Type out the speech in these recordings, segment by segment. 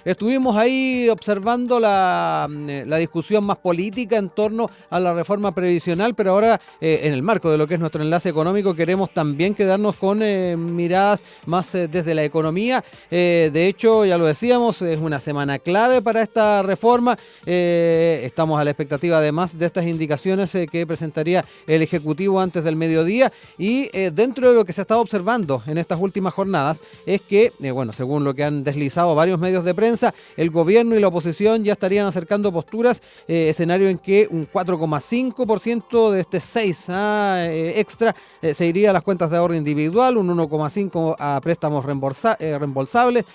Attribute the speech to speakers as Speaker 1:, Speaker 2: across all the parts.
Speaker 1: estuvimos ahí observando la discusión más política en torno a la reforma previsional, pero ahora en el marco de lo que es nuestro enlace económico queremos también quedarnos con miradas más desde la economía. De hecho, ya lo decíamos, es una semana clave para esta reforma. Estamos a la expectativa además de estas indicaciones que presentaría el Ejecutivo antes del mediodía y dentro de lo que se ha estado observando en estas últimas jornadas es que, bueno, según lo que han deslizado varios medios de prensa, el gobierno y la oposición ya estarían acercando posturas, escenario en que un 4,5% de este 6 extra se iría a las cuentas de ahorro individual, un 1,5% a préstamos reembolsables,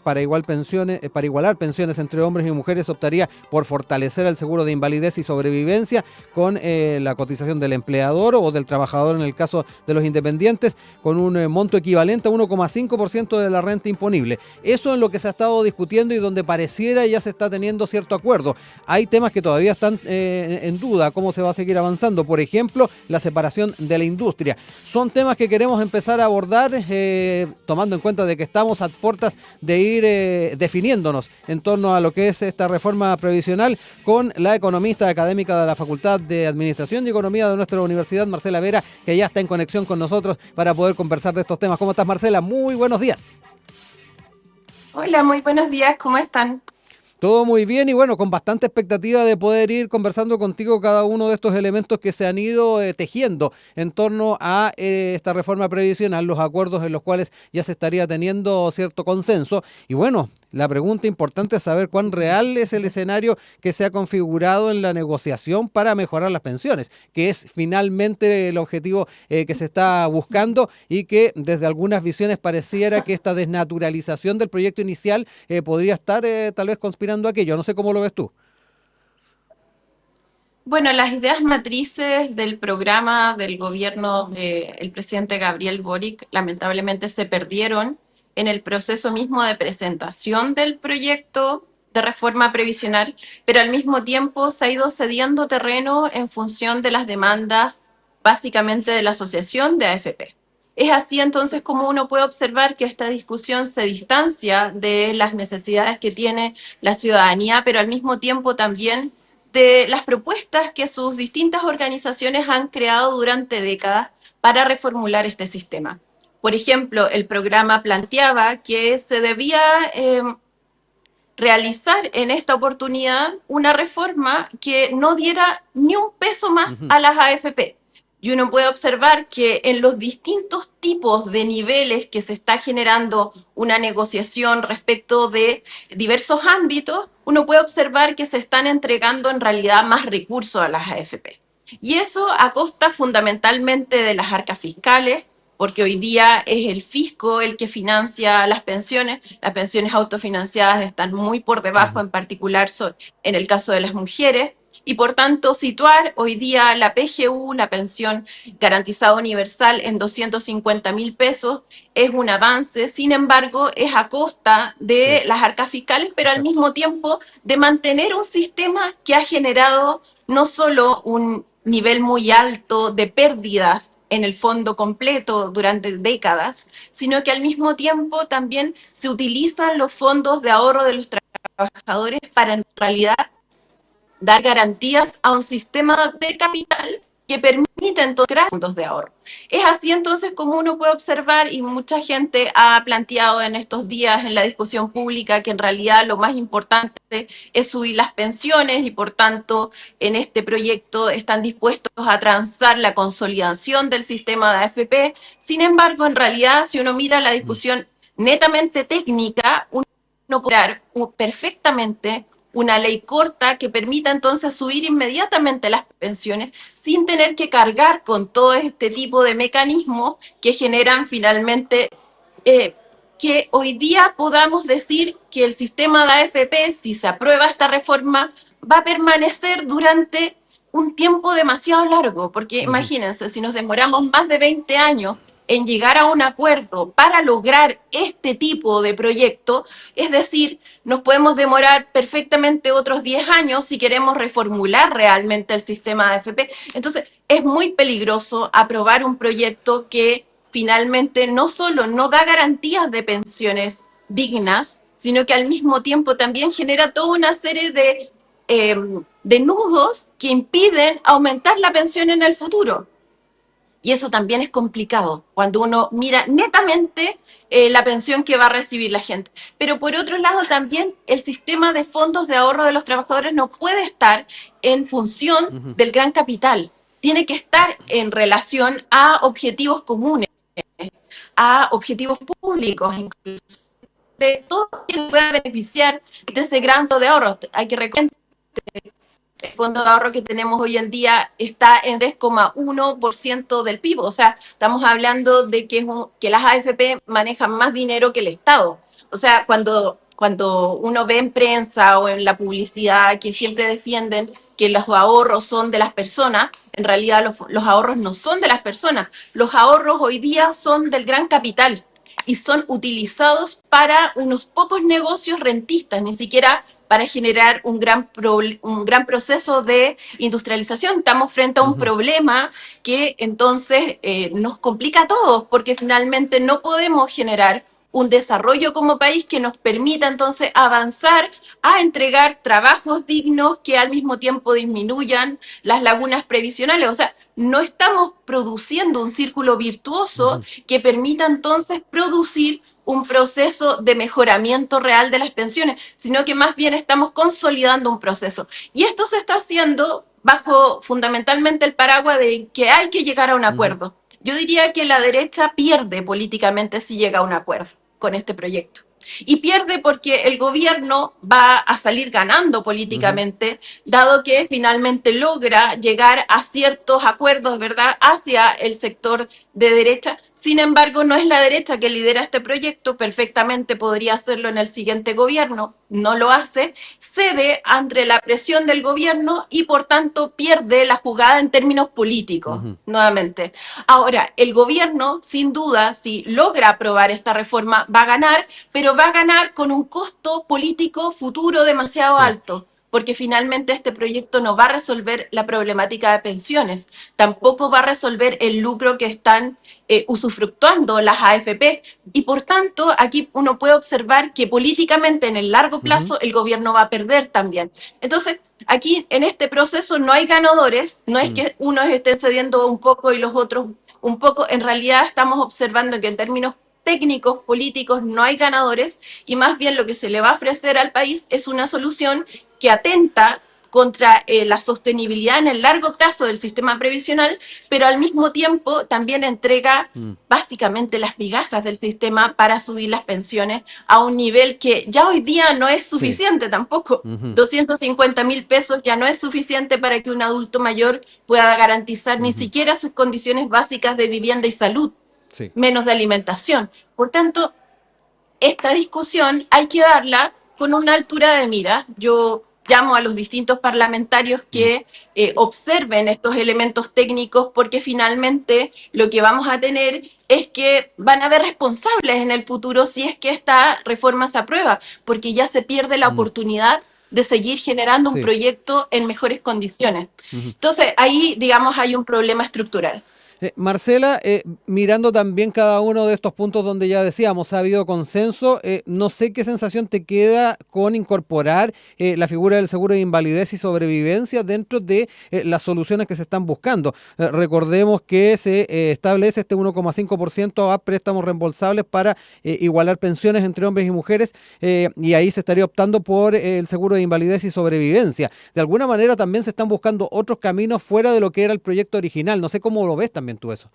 Speaker 1: para igualar pensiones entre hombres y mujeres optaría por fortalecer el seguro de invalidez y sobrevivencia con la cotización del empleador o del trabajador en el caso de los independientes, con un monto equivalente a 1,5% de la renta imponible. Eso es lo que se ha estado discutiendo y donde pareciera ya se está teniendo cierto acuerdo. Hay temas que todavía están en duda, cómo se va a seguir avanzando. Por ejemplo, la separación de la industria. Son temas que queremos empezar a abordar, tomando en cuenta de que estamos a puertas de ir definiéndonos en torno a lo que es esta reforma previsional con la economista académica de la Facultad de Administración y Economía de nuestra universidad, Marcela Vera, que ya está en conexión con nosotros para poder conversar de estos temas. ¿Cómo estás, Marcela? Muy buenos días.
Speaker 2: Hola, muy buenos días, ¿cómo están?
Speaker 1: Todo muy bien y bueno, con bastante expectativa de poder ir conversando contigo cada uno de estos elementos que se han ido tejiendo en torno a esta reforma previsional, los acuerdos en los cuales ya se estaría teniendo cierto consenso. Y bueno, la pregunta importante es saber cuán real es el escenario que se ha configurado en la negociación para mejorar las pensiones, que es finalmente el objetivo que se está buscando y que desde algunas visiones pareciera que esta desnaturalización del proyecto inicial podría estar tal vez conspirando aquello. No sé cómo lo ves tú.
Speaker 2: Bueno, las ideas matrices del programa del gobierno del presidente Gabriel Boric lamentablemente se perdieron en el proceso mismo de presentación del proyecto de reforma previsional, pero al mismo tiempo se ha ido cediendo terreno en función de las demandas básicamente de la asociación de AFP. Es así entonces como uno puede observar que esta discusión se distancia de las necesidades que tiene la ciudadanía, pero al mismo tiempo también de las propuestas que sus distintas organizaciones han creado durante décadas para reformular este sistema. Por ejemplo, el programa planteaba que se debía realizar en esta oportunidad una reforma que no diera ni un peso más
Speaker 1: Ujú.
Speaker 2: a las AFP. Y uno puede observar que en los distintos tipos de niveles que se está generando una negociación respecto de diversos ámbitos, uno puede observar que se están entregando en realidad más recursos a las AFP. Y eso a costa fundamentalmente de las arcas fiscales, porque hoy día es el fisco el que financia las pensiones autofinanciadas están muy por debajo,
Speaker 1: Ujú.
Speaker 2: en particular en el caso de las mujeres, y por tanto situar hoy día la PGU, la pensión garantizada universal, en 250.000 pesos es un avance, sin embargo es a costa
Speaker 1: Sí,
Speaker 2: de las arcas fiscales, pero al
Speaker 1: exacto.
Speaker 2: mismo tiempo de mantener un sistema que ha generado no solo un nivel muy alto de pérdidas en el fondo completo durante décadas, sino que al mismo tiempo también se utilizan los fondos de ahorro de los trabajadores para en realidad dar garantías a un sistema de capital que permite entonces crear fondos de ahorro. Es así entonces como uno puede observar y mucha gente ha planteado en estos días en la discusión pública que en realidad lo más importante es subir las pensiones y por tanto en este proyecto están dispuestos a transar la consolidación del sistema de AFP. Sin embargo, en realidad si uno mira la
Speaker 1: Mm.
Speaker 2: discusión netamente técnica, uno puede dar perfectamente una ley corta que permita entonces subir inmediatamente las pensiones sin tener que cargar con todo este tipo de mecanismos que generan finalmente eh, que hoy día podamos decir que el sistema de AFP, si se aprueba esta reforma, va a permanecer durante un tiempo demasiado largo, porque
Speaker 1: Ujú.
Speaker 2: imagínense, si nos demoramos más de 20 años en llegar a un acuerdo para lograr este tipo de proyecto, es decir, nos podemos demorar perfectamente otros 10 años si queremos reformular realmente el sistema de AFP. Entonces, es muy peligroso aprobar un proyecto que finalmente no solo no da garantías de pensiones dignas, sino que al mismo tiempo también genera toda una serie de nudos que impiden aumentar la pensión en el futuro. Y eso también es complicado cuando uno mira netamente la pensión que va a recibir la gente. Pero por otro lado también el sistema de fondos de ahorro de los trabajadores no puede estar en función del gran capital. Tiene que estar en relación a objetivos comunes, a objetivos públicos, incluso de todo quien pueda beneficiar de ese gran fondo de ahorro. Hay que recordar el fondo de ahorro que tenemos hoy en día está en 3,1% del PIB. O sea, estamos hablando de que las AFP manejan más dinero que el Estado. O sea, cuando uno ve en prensa o en la publicidad que siempre defienden que los ahorros son de las personas, en realidad los ahorros no son de las personas. Los ahorros hoy día son del gran capital y son utilizados para unos pocos negocios rentistas, ni siquiera para generar un gran proceso de industrialización. Estamos frente a un problema que entonces nos complica a todos, porque finalmente no podemos generar un desarrollo como país que nos permita entonces avanzar a entregar trabajos dignos que al mismo tiempo disminuyan las lagunas previsionales. O sea, no estamos produciendo un círculo virtuoso que permita entonces producir un proceso de mejoramiento real de las pensiones, sino que más bien estamos consolidando un proceso. Y esto se está haciendo bajo fundamentalmente el paraguas de que hay que llegar a un acuerdo. Yo diría que la derecha pierde políticamente si llega a un acuerdo con este proyecto. Y pierde porque el gobierno va a salir ganando políticamente, dado que finalmente logra llegar a ciertos acuerdos, ¿verdad?, hacia el sector de derecha. Sin embargo, no es la derecha que lidera este proyecto, perfectamente podría hacerlo en el siguiente gobierno, no lo hace, cede ante la presión del gobierno y por tanto pierde la jugada en términos políticos, nuevamente. Ahora, el gobierno, sin duda, si logra aprobar esta reforma, va a ganar, pero va a ganar con un costo político futuro demasiado alto, porque finalmente este proyecto no va a resolver la problemática de pensiones, tampoco va a resolver el lucro que están usufructuando las AFP, y por tanto aquí uno puede observar que políticamente en el largo plazo el gobierno va a perder también. Entonces, aquí en este proceso no hay ganadores, no es que unos estén cediendo un poco y los otros un poco, en realidad estamos observando que en términos técnicos, políticos, no hay ganadores, y más bien lo que se le va a ofrecer al país es una solución que atenta contra la sostenibilidad en el largo plazo del sistema previsional, pero al mismo tiempo también entrega básicamente las migajas del sistema para subir las pensiones a un nivel que ya hoy día no es suficiente tampoco. 250.000 pesos ya no es suficiente para que un adulto mayor pueda garantizar ni siquiera sus condiciones básicas de vivienda y salud, menos de alimentación. Por tanto, esta discusión hay que darla con una altura de mira. Yo llamo a los distintos parlamentarios que observen estos elementos técnicos, porque finalmente lo que vamos a tener es que van a haber responsables en el futuro si es que esta reforma se aprueba, porque ya se pierde la oportunidad de seguir generando un proyecto en mejores condiciones. Entonces, ahí, digamos, hay un problema estructural.
Speaker 1: Marcela, mirando también cada uno de estos puntos donde ya decíamos ha habido consenso, no sé qué sensación te queda con incorporar la figura del seguro de invalidez y sobrevivencia dentro de las soluciones que se están buscando. Recordemos que se establece este 1,5% a préstamos reembolsables para igualar pensiones entre hombres y mujeres, y ahí se estaría optando por el seguro de invalidez y sobrevivencia. De alguna manera también se están buscando otros caminos fuera de lo que era el proyecto original. No sé cómo lo ves también tú eso.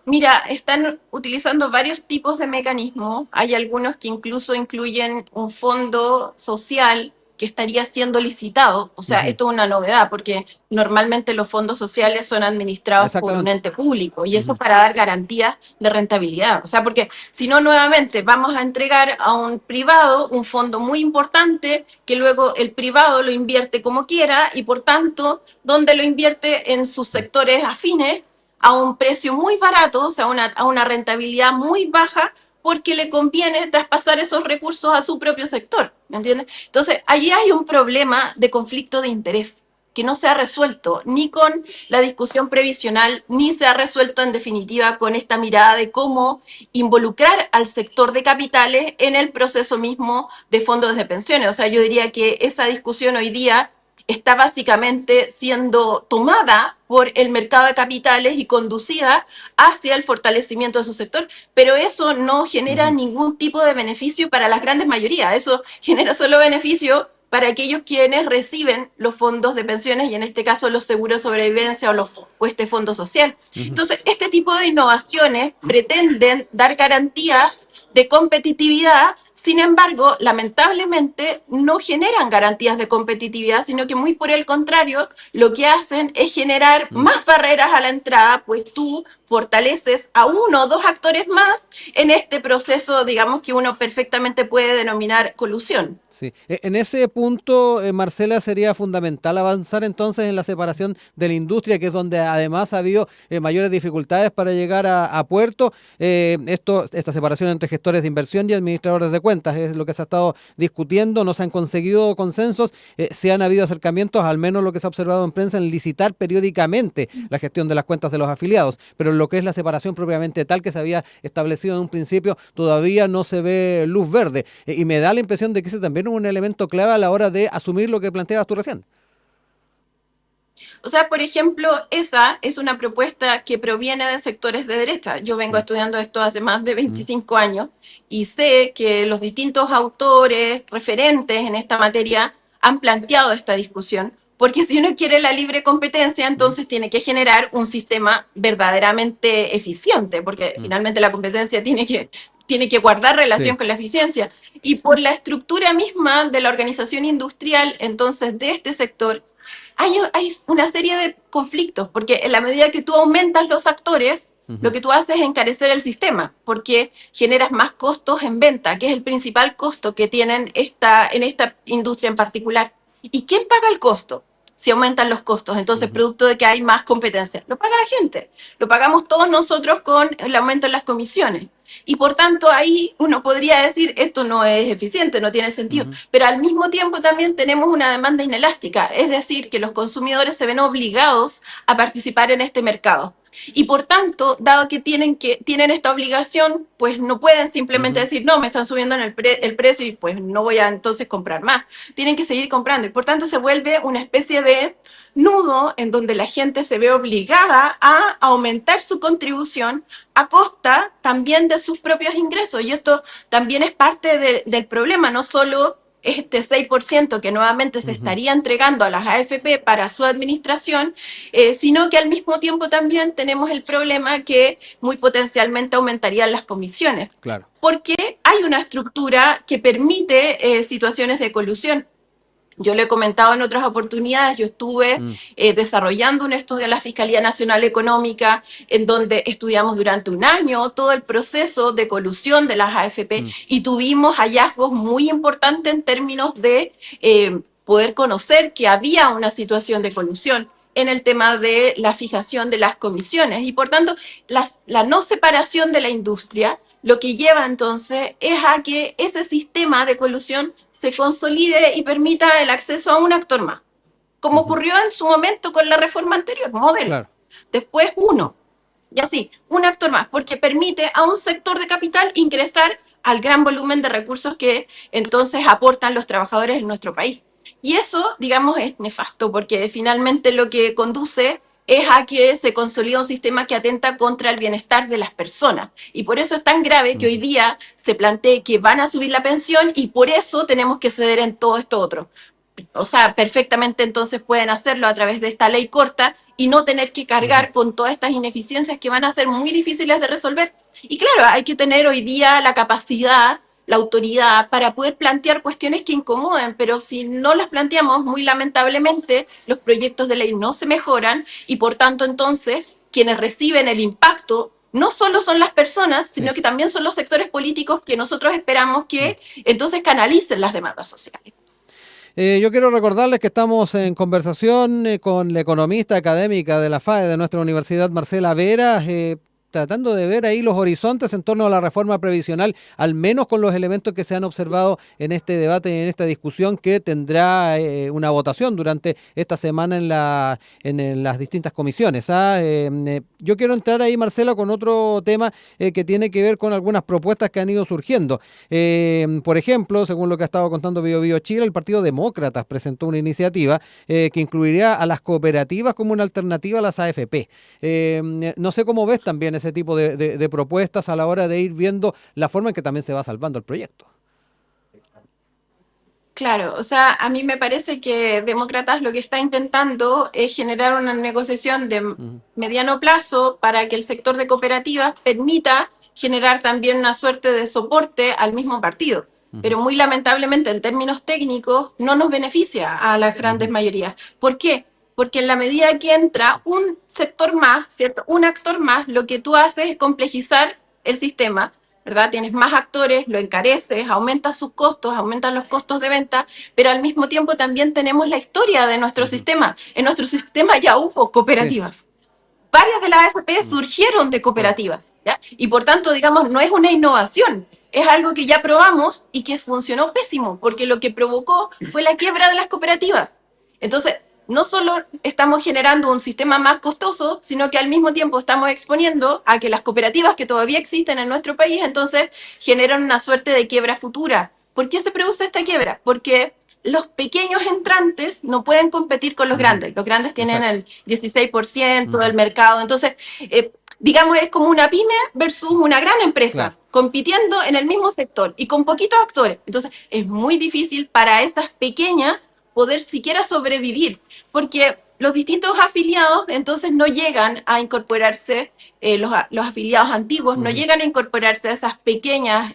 Speaker 2: Mira, están utilizando varios tipos de mecanismos. Hay algunos que incluso incluyen un fondo social que estaría siendo licitado. O sea, esto es una novedad porque normalmente los fondos sociales son administrados por un ente público, y eso para dar garantías de rentabilidad. O sea, porque si no, nuevamente vamos a entregar a un privado un fondo muy importante que luego el privado lo invierte como quiera, y por tanto, donde lo invierte en sus sectores afines a un precio muy barato, o sea, a una rentabilidad muy baja, porque le conviene traspasar esos recursos a su propio sector, ¿me entiendes? Entonces, allí hay un problema de conflicto de interés. que no se ha resuelto ni con la discusión previsional, ni se ha resuelto en definitiva con esta mirada de cómo involucrar al sector de capitales en el proceso mismo de fondos de pensiones. O sea, yo diría que esa discusión hoy día está básicamente siendo tomada por el mercado de capitales y conducida hacia el fortalecimiento de su sector, pero eso no genera ningún tipo de beneficio para las grandes mayorías, eso genera solo beneficio para aquellos quienes reciben los fondos de pensiones y en este caso los seguros de sobrevivencia o este fondo social. Entonces, este tipo de innovaciones pretenden dar garantías de competitividad. Sin embargo, lamentablemente no generan garantías de competitividad, sino que muy por el contrario, lo que hacen es generar más barreras a la entrada, pues tú fortaleces a uno o dos actores más en este proceso, digamos, que uno perfectamente puede denominar colusión.
Speaker 1: Sí. En ese punto, Marcela, sería fundamental avanzar entonces en la separación de la industria, que es donde además ha habido mayores dificultades para llegar a puerto. Esta separación entre gestores de inversión y administradores de cuentas es lo que se ha estado discutiendo. No se han conseguido consensos, se han habido acercamientos, al menos lo que se ha observado en prensa, en licitar periódicamente la gestión de las cuentas de los afiliados, pero lo que es la separación propiamente tal que se había establecido en un principio, todavía no se ve luz verde. Y me da la impresión de que ese también un elemento clave a la hora de asumir lo que planteabas tú recién.
Speaker 2: O sea, por ejemplo, esa es una propuesta que proviene de sectores de derecha. Yo vengo estudiando esto hace más de 25 años y sé que los distintos autores referentes en esta materia han planteado esta discusión, porque si uno quiere la libre competencia, entonces tiene que generar un sistema verdaderamente eficiente, porque finalmente la competencia tiene que guardar relación con la eficiencia. Y por la estructura misma de la organización industrial, entonces, de este sector, hay una serie de conflictos, porque en la medida que tú aumentas los actores, lo que tú haces es encarecer el sistema, porque generas más costos en venta, que es el principal costo que tienen en esta industria en particular. ¿Y quién paga el costo? Si aumentan los costos, entonces producto de que hay más competencia, lo paga la gente, lo pagamos todos nosotros con el aumento en las comisiones. Y por tanto ahí uno podría decir esto no es eficiente, no tiene sentido, pero al mismo tiempo también tenemos una demanda inelástica, es decir, que los consumidores se ven obligados a participar en este mercado. Y por tanto, dado que tienen esta obligación, pues no pueden simplemente decir, no, me están subiendo el precio y pues no voy a entonces comprar más. Tienen que seguir comprando y por tanto se vuelve una especie de nudo en donde la gente se ve obligada a aumentar su contribución a costa también de sus propios ingresos. Y esto también es parte del problema, no solo este 6% que nuevamente se estaría entregando a las AFP para su administración, sino que al mismo tiempo también tenemos el problema que muy potencialmente aumentarían las comisiones.
Speaker 1: Claro.
Speaker 2: Porque hay una estructura que permite situaciones de colusión. Yo le he comentado en otras oportunidades, yo estuve desarrollando un estudio en la Fiscalía Nacional Económica en donde estudiamos durante un año todo el proceso de colusión de las AFP y tuvimos hallazgos muy importantes en términos de poder conocer que había una situación de colusión en el tema de la fijación de las comisiones y por tanto la no separación de la industria lo que lleva entonces es a que ese sistema de colusión se consolide y permita el acceso a un actor más, como ocurrió en su momento con la reforma anterior, modelo.
Speaker 1: Claro.
Speaker 2: Después uno, y así, un actor más, porque permite a un sector de capital ingresar al gran volumen de recursos que entonces aportan los trabajadores en nuestro país. Y eso, digamos, es nefasto, porque finalmente lo que conduce es a que se consolida un sistema que atenta contra el bienestar de las personas. Y por eso es tan grave que hoy día se plantee que van a subir la pensión y por eso tenemos que ceder en todo esto otro. O sea, perfectamente entonces pueden hacerlo a través de esta ley corta y no tener que cargar con todas estas ineficiencias que van a ser muy difíciles de resolver. Y claro, hay que tener hoy día la capacidad, la autoridad para poder plantear cuestiones que incomoden, pero si no las planteamos, muy lamentablemente, los proyectos de ley no se mejoran y por tanto entonces quienes reciben el impacto no solo son las personas, sino que también son los sectores políticos que nosotros esperamos que entonces canalicen las demandas sociales.
Speaker 1: Yo quiero recordarles que estamos en conversación con la economista académica de la FAE de nuestra universidad, Marcela Vera. tratando de ver ahí los horizontes en torno a la reforma previsional, al menos con los elementos que se han observado en este debate y en esta discusión que tendrá una votación durante esta semana en las distintas comisiones. Yo quiero entrar ahí, Marcela, con otro tema que tiene que ver con algunas propuestas que han ido surgiendo. Por ejemplo, según lo que ha estado contando Bio Chile, el Partido Demócratas presentó una iniciativa que incluiría a las cooperativas como una alternativa a las AFP. No sé cómo ves también ese tipo de propuestas a la hora de ir viendo la forma en que también se va salvando el proyecto.
Speaker 2: Claro, o sea, a mí me parece que Demócratas lo que está intentando es generar una negociación de mediano plazo para que el sector de cooperativas permita generar también una suerte de soporte al mismo partido. Pero muy lamentablemente en términos técnicos no nos beneficia a las grandes mayorías. ¿Por qué? Porque en la medida que entra un sector más, ¿cierto? Un actor más, lo que tú haces es complejizar el sistema, ¿verdad? Tienes más actores, lo encareces, aumentas sus costos, aumentan los costos de venta, pero al mismo tiempo también tenemos la historia de nuestro sistema. En nuestro sistema ya hubo cooperativas. Sí. Varias de las AFP surgieron de cooperativas, ¿ya? Y por tanto, digamos, no es una innovación, es algo que ya probamos y que funcionó pésimo, porque lo que provocó fue la quiebra de las cooperativas. Entonces, no solo estamos generando un sistema más costoso, sino que al mismo tiempo estamos exponiendo a que las cooperativas que todavía existen en nuestro país, entonces, generan una suerte de quiebra futura. ¿Por qué se produce esta quiebra? Porque los pequeños entrantes no pueden competir con los grandes. Los grandes tienen el 16% del mercado. Entonces, digamos, es como una pyme versus una gran empresa, compitiendo en el mismo sector y con poquitos actores. Entonces, es muy difícil para esas pequeñas poder siquiera sobrevivir, porque los distintos afiliados entonces no llegan a incorporarse, los afiliados antiguos no llegan a incorporarse a esas pequeñas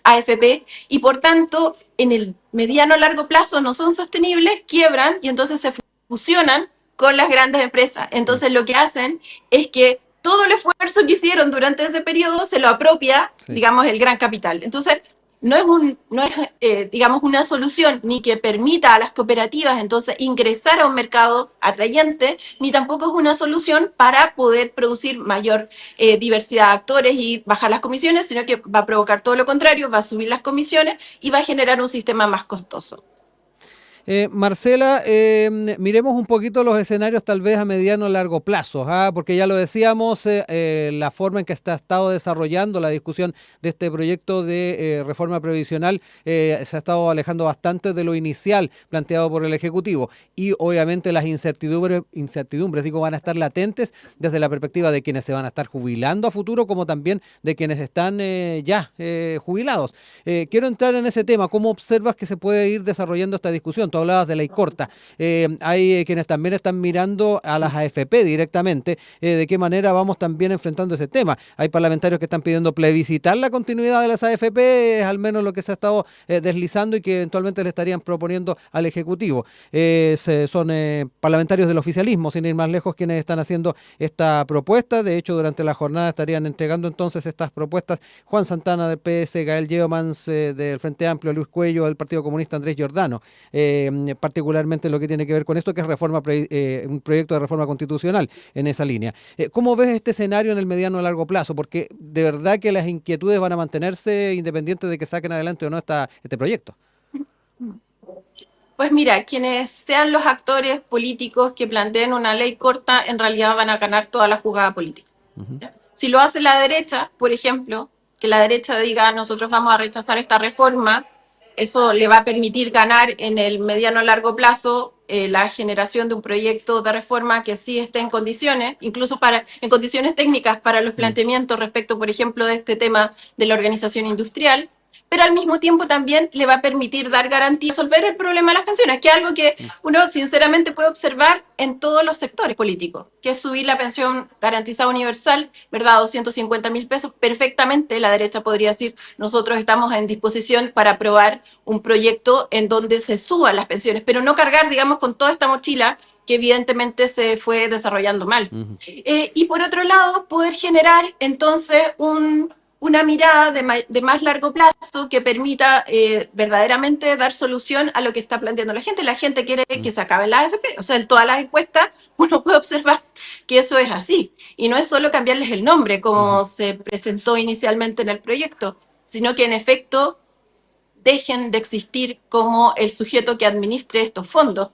Speaker 2: AFP y por tanto en el mediano largo plazo no son sostenibles, quiebran y entonces se fusionan con las grandes empresas. Entonces lo que hacen es que todo el esfuerzo que hicieron durante ese periodo se lo apropia, digamos, el gran capital. Entonces, no es digamos, una solución ni que permita a las cooperativas entonces ingresar a un mercado atrayente, ni tampoco es una solución para poder producir mayor diversidad de actores y bajar las comisiones, sino que va a provocar todo lo contrario, va a subir las comisiones y va a generar un sistema más costoso.
Speaker 1: Marcela, miremos un poquito los escenarios tal vez a mediano o largo plazo, porque ya lo decíamos, la forma en que se ha estado desarrollando la discusión de este proyecto de reforma previsional se ha estado alejando bastante de lo inicial planteado por el Ejecutivo y obviamente las incertidumbres van a estar latentes desde la perspectiva de quienes se van a estar jubilando a futuro como también de quienes están ya jubilados. Quiero entrar en ese tema, ¿cómo observas que se puede ir desarrollando esta discusión? Tú hablabas de ley corta. Hay quienes también están mirando a las AFP directamente, de qué manera vamos también enfrentando ese tema. Hay parlamentarios que están pidiendo plebiscitar la continuidad de las AFP, es al menos lo que se ha estado deslizando y que eventualmente le estarían proponiendo al Ejecutivo. Son parlamentarios del oficialismo, sin ir más lejos, quienes están haciendo esta propuesta. De hecho, durante la jornada estarían entregando entonces estas propuestas Juan Santana del PS, Gael Yeomans del Frente Amplio, Luis Cuello del Partido Comunista, Andrés Giordano. Particularmente lo que tiene que ver con esto, que es un proyecto de reforma constitucional en esa línea. ¿Cómo ves este escenario en el mediano a largo plazo? Porque de verdad que las inquietudes van a mantenerse independientes de que saquen adelante o no este proyecto.
Speaker 2: Pues mira, quienes sean los actores políticos que planteen una ley corta, en realidad van a ganar toda la jugada política. Si lo hace la derecha, por ejemplo, que la derecha diga nosotros vamos a rechazar esta reforma, eso le va a permitir ganar en el mediano a largo plazo la generación de un proyecto de reforma que sí esté en condiciones, incluso en condiciones técnicas para los planteamientos respecto, por ejemplo, de este tema de la organización industrial, pero al mismo tiempo también le va a permitir dar garantía y resolver el problema de las pensiones, que es algo que uno sinceramente puede observar en todos los sectores políticos, que es subir la pensión garantizada universal, ¿verdad? 250.000 pesos. Perfectamente la derecha podría decir, nosotros estamos en disposición para aprobar un proyecto en donde se suban las pensiones, pero no cargar, digamos, con toda esta mochila que evidentemente se fue desarrollando mal. Y por otro lado, poder generar entonces una mirada de más largo plazo que permita verdaderamente dar solución a lo que está planteando la gente. La gente quiere que se acaben las AFP. O sea, en todas las encuestas uno puede observar que eso es así. Y no es solo cambiarles el nombre, como se presentó inicialmente en el proyecto, sino que en efecto dejen de existir como el sujeto que administre estos fondos,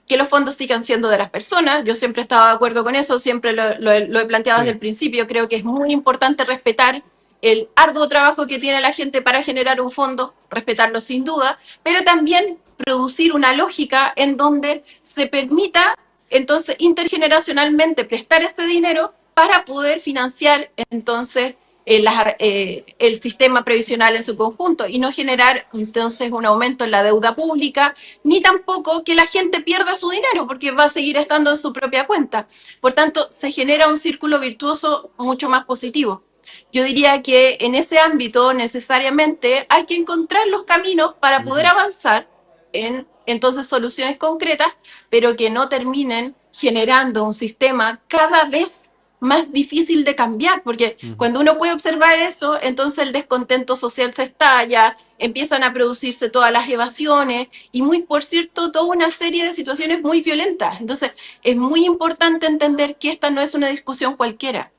Speaker 2: que los fondos sigan siendo de las personas. Yo siempre he estado de acuerdo con eso, siempre lo he planteado desde el principio. Creo que es muy importante respetar el arduo trabajo que tiene la gente para generar un fondo, respetarlo sin duda, pero también producir una lógica en donde se permita entonces intergeneracionalmente prestar ese dinero para poder financiar entonces el sistema previsional en su conjunto y no generar entonces un aumento en la deuda pública, ni tampoco que la gente pierda su dinero porque va a seguir estando en su propia cuenta. Por tanto, se genera un círculo virtuoso mucho más positivo. Yo diría que en ese ámbito necesariamente hay que encontrar los caminos para poder avanzar en entonces soluciones concretas, pero que no terminen generando un sistema cada vez más difícil de cambiar, porque cuando uno puede observar eso, entonces el descontento social se estalla, empiezan a producirse todas las evasiones y muy, por cierto, toda una serie de situaciones muy violentas. Entonces, es muy importante entender que esta no es una discusión cualquiera.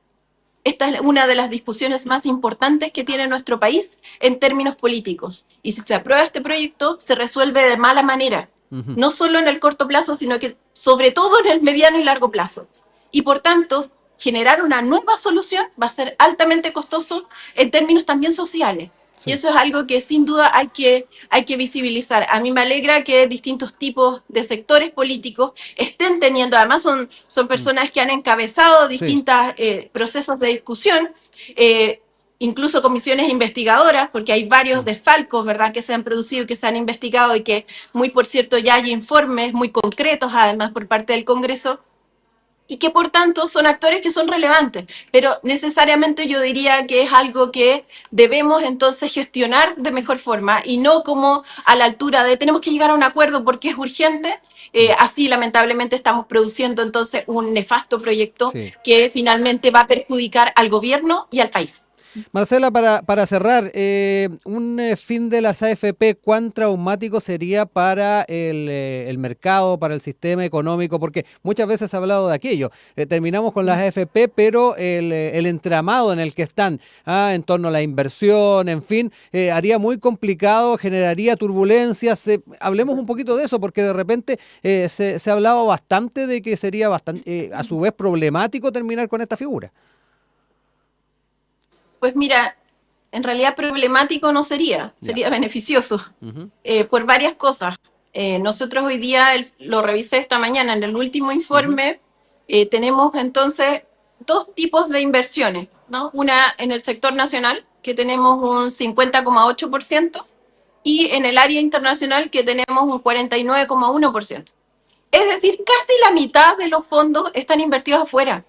Speaker 2: Esta es una de las discusiones más importantes que tiene nuestro país en términos políticos. Y si se aprueba este proyecto, se resuelve de mala manera, no solo en el corto plazo, sino que sobre todo en el mediano y largo plazo. Y por tanto, generar una nueva solución va a ser altamente costoso en términos también sociales. Sí. Y eso es algo que sin duda hay que visibilizar. A mí me alegra que distintos tipos de sectores políticos estén teniendo, además son personas que han encabezado distintos procesos de discusión, incluso comisiones investigadoras, porque hay varios desfalcos, ¿verdad?, que se han producido y que se han investigado y que, muy por cierto, ya hay informes muy concretos, además, por parte del Congreso, y que por tanto son actores que son relevantes, pero necesariamente yo diría que es algo que debemos entonces gestionar de mejor forma y no como a la altura de tenemos que llegar a un acuerdo porque es urgente. Así lamentablemente estamos produciendo entonces un nefasto proyecto que finalmente va a perjudicar al gobierno y al país.
Speaker 1: Marcela, para cerrar, un fin de las AFP, ¿cuán traumático sería para el mercado, para el sistema económico? Porque muchas veces se ha hablado de aquello. Terminamos con las AFP, pero el entramado en el que están, en torno a la inversión, en fin, haría muy complicado, generaría turbulencias. Hablemos un poquito de eso, porque de repente se ha hablado bastante de que sería bastante, a su vez problemático terminar con esta figura.
Speaker 2: Pues mira, en realidad problemático no sería beneficioso por varias cosas. Nosotros hoy día, lo revisé esta mañana, en el último informe, tenemos entonces dos tipos de inversiones, ¿no? Una en el sector nacional, que tenemos un 50,8%, y en el área internacional, que tenemos un 49,1%. Es decir, casi la mitad de los fondos están invertidos afuera.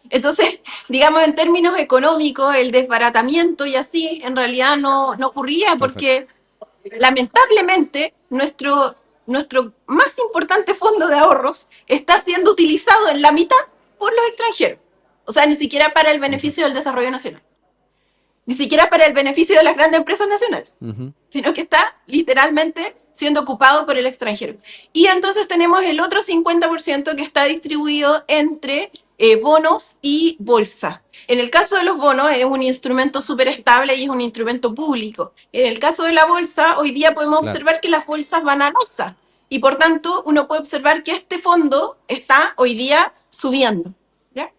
Speaker 2: Entonces, digamos, en términos económicos, el desbaratamiento y así, en realidad no ocurría porque lamentablemente nuestro más importante fondo de ahorros está siendo utilizado en la mitad por los extranjeros. O sea, ni siquiera para el beneficio del desarrollo nacional. Ni siquiera para el beneficio de las grandes empresas nacionales, sino que está literalmente siendo ocupado por el extranjero. Y entonces tenemos el otro 50% que está distribuido entre bonos y bolsa. En el caso de los bonos es un instrumento súper estable y es un instrumento público. En el caso de la bolsa, hoy día podemos observar que las bolsas van a alza y por tanto uno puede observar que este fondo está hoy día subiendo, ¿ya?,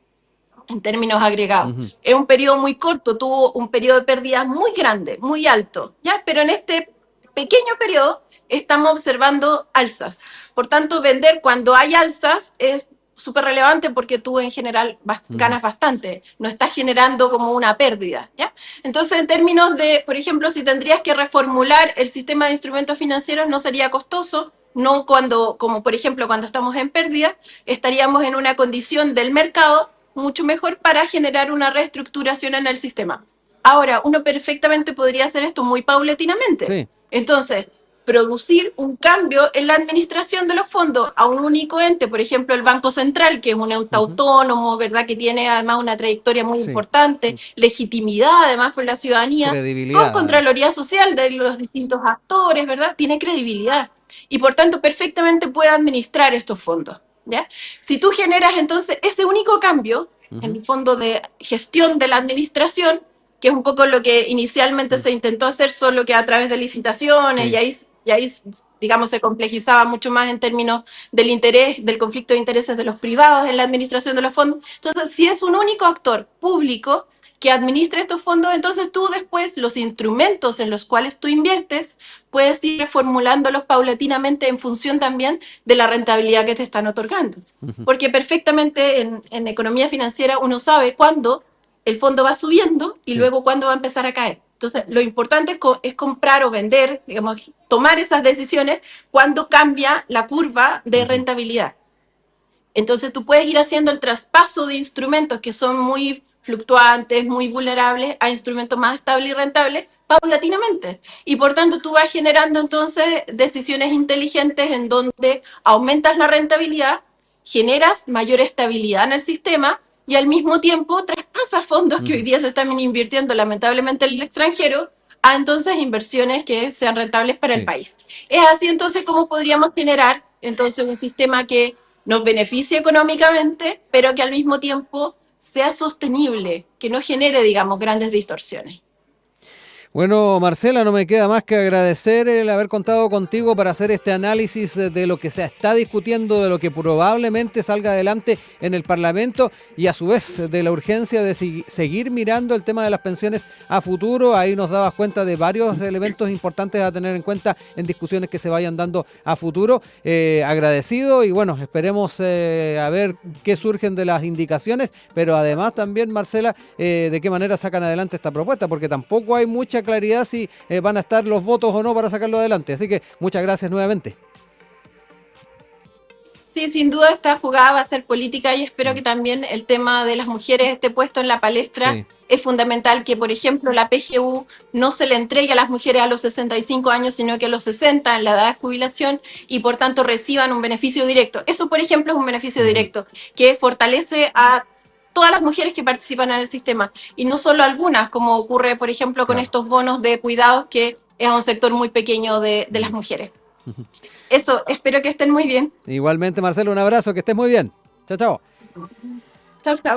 Speaker 2: en términos agregados. Es un periodo muy corto, tuvo un periodo de pérdidas muy grande, muy alto, ¿ya?, pero en este pequeño periodo estamos observando alzas. Por tanto, vender cuando hay alzas es súper relevante porque tú en general ganas bastante, no estás generando como una pérdida, ¿ya? Entonces, en términos de, por ejemplo, si tendrías que reformular el sistema de instrumentos financieros, no sería costoso, no como por ejemplo cuando estamos en pérdida, estaríamos en una condición del mercado mucho mejor para generar una reestructuración en el sistema. Ahora, uno perfectamente podría hacer esto muy paulatinamente. Sí. Entonces, producir un cambio en la administración de los fondos a un único ente, por ejemplo el Banco Central, que es un ente autónomo, ¿verdad? Que tiene además una trayectoria muy importante, legitimidad además por la ciudadanía, con
Speaker 1: credibilidad.
Speaker 2: Contraloría Social de los distintos actores, ¿verdad? Tiene credibilidad y por tanto perfectamente puede administrar estos fondos, ¿ya? Si tú generas entonces ese único cambio en el fondo de gestión de la administración, que es un poco lo que inicialmente se intentó hacer, solo que a través de licitaciones, y ahí, digamos, se complejizaba mucho más en términos del interés, del conflicto de intereses de los privados en la administración de los fondos. Entonces, si es un único actor público que administra estos fondos, entonces tú después los instrumentos en los cuales tú inviertes puedes ir reformulándolos paulatinamente en función también de la rentabilidad que te están otorgando. Porque perfectamente en economía financiera uno sabe cuándo el fondo va subiendo y luego cuándo va a empezar a caer. Entonces, lo importante es comprar o vender, digamos, tomar esas decisiones cuando cambia la curva de rentabilidad. Entonces, tú puedes ir haciendo el traspaso de instrumentos que son muy fluctuantes, muy vulnerables, a instrumentos más estables y rentables, paulatinamente. Y por tanto, tú vas generando entonces decisiones inteligentes en donde aumentas la rentabilidad, generas mayor estabilidad en el sistema y al mismo tiempo traspasas fondos que hoy día se están invirtiendo lamentablemente en el extranjero a entonces inversiones que sean rentables para el país. Es así entonces como podríamos generar entonces un sistema que nos beneficie económicamente, pero que al mismo tiempo sea sostenible, que no genere, digamos, grandes distorsiones.
Speaker 1: Bueno, Marcela, no me queda más que agradecer el haber contado contigo para hacer este análisis de lo que se está discutiendo, de lo que probablemente salga adelante en el Parlamento y a su vez de la urgencia de seguir mirando el tema de las pensiones a futuro. Ahí nos dabas cuenta de varios elementos importantes a tener en cuenta en discusiones que se vayan dando a futuro. Agradecido y bueno, esperemos a ver qué surgen de las indicaciones, pero además también, Marcela, de qué manera sacan adelante esta propuesta, porque tampoco hay mucha claridad si van a estar los votos o no para sacarlo adelante. Así que muchas gracias nuevamente.
Speaker 2: Sí, sin duda esta jugada va a ser política y espero que también el tema de las mujeres esté puesto en la palestra. Sí. Es fundamental que, por ejemplo, la PGU no se le entregue a las mujeres a los 65 años, sino que a los 60 en la edad de jubilación y, por tanto, reciban un beneficio directo. Eso, por ejemplo, es un beneficio directo que fortalece a todas las mujeres que participan en el sistema y no solo algunas, como ocurre, por ejemplo, con estos bonos de cuidados, que es a un sector muy pequeño de las mujeres. Eso, espero que estén muy bien.
Speaker 1: Igualmente, Marcelo, un abrazo, que estés muy bien. Chao, chao.
Speaker 2: Chao, chao.